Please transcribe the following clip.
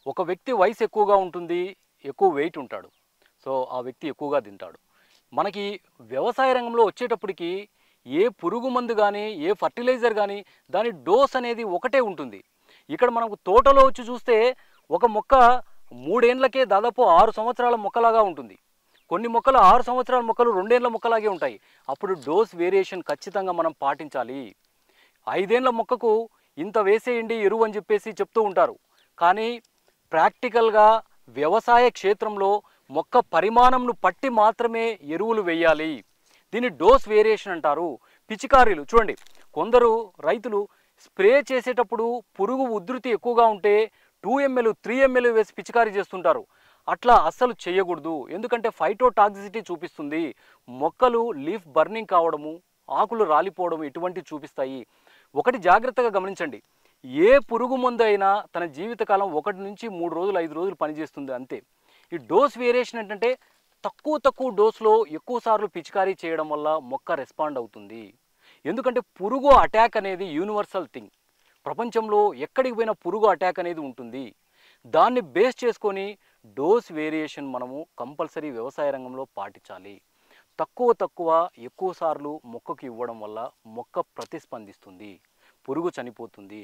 ఒక వ్యక్తి వయసు ఎక్కువగా ఉంటుంది, ఎక్కువ వెయిట్ ఉంటాడు. సో, ఆ వ్యక్తి ఎక్కువగా తింటాడు. మనకి వ్యవసాయ రంగంలో వచ్చేటప్పటికి ఏ పురుగు మందు గానీ, ఏ ఫర్టిలైజర్ గానీ, దాని డోస్ అనేది ఒకటే ఉంటుంది. ఇక్కడ మనకు తోటలో వచ్చి చూస్తే ఒక మొక్క 3 ఏండ్లకే దాదాపు 6 సంవత్సరాల మొక్కలాగా ఉంటుంది. కొన్ని మొక్కలు 6 సంవత్సరాల మొక్కలు 2 ఏండ్ల మొక్కలాగే ఉంటాయి. అప్పుడు డోస్ వేరియేషన్ ఖచ్చితంగా మనం పాటించాలి. 5 ఏండ్ల మొక్కకు ఇంత వేసేయండి ఎరువు అని చెప్పేసి చెప్తూ ఉంటారు. కానీ ప్రాక్టికల్‌గా వ్యవసాయ క్షేత్రంలో మొక్క పరిమాణంను పట్టి మాత్రమే ఎరువులు వేయాలి. దీన్ని డోస్ వేరియేషన్ అంటారు. పిచికారీలు చూడండి, కొందరు రైతులు స్ప్రే చేసేటప్పుడు పురుగు ఉధృతి ఎక్కువగా ఉంటే 2 ఎంఎల్ 3 ఎంఎల్ వేసి పిచికారీ చేస్తుంటారు. అట్లా అస్సలు చేయకూడదు. ఎందుకంటే ఫైటోటాక్సిసిటీ చూపిస్తుంది. మొక్కలు లీఫ్ బర్నింగ్ కావడము, ఆకులు రాలిపోవడం ఇటువంటివి చూపిస్తాయి. ఒకటి జాగ్రత్తగా గమనించండి. ఏ పురుగు మందు అయినా తన జీవితకాలం 1 నుంచి 3 రోజులు 5 రోజులు పనిచేస్తుంది అంతే. ఈ డోస్ వేరియేషన్ ఏంటంటే తక్కువ డోస్‌లో ఎక్కువ సార్లు పిచికారీ చేయడం వల్ల మొక్క రెస్పాండ్ అవుతుంది. ఎందుకంటే పురుగు అటాక్ అనేది యూనివర్సల్ థింగ్. ప్రపంచంలో ఎక్కడికి పోయినా పురుగు అటాక్ అనేది ఉంటుంది. దాన్ని బేస్ చేసుకొని డోస్ వేరియేషన్ మనము కంపల్సరీ వ్యవసాయ రంగంలో పాటించాలి. తక్కువ ఎక్కువ సార్లు మొక్కకు ఇవ్వడం వల్ల మొక్క ప్రతిస్పందిస్తుంది. పురుగు చనిపోతుంది.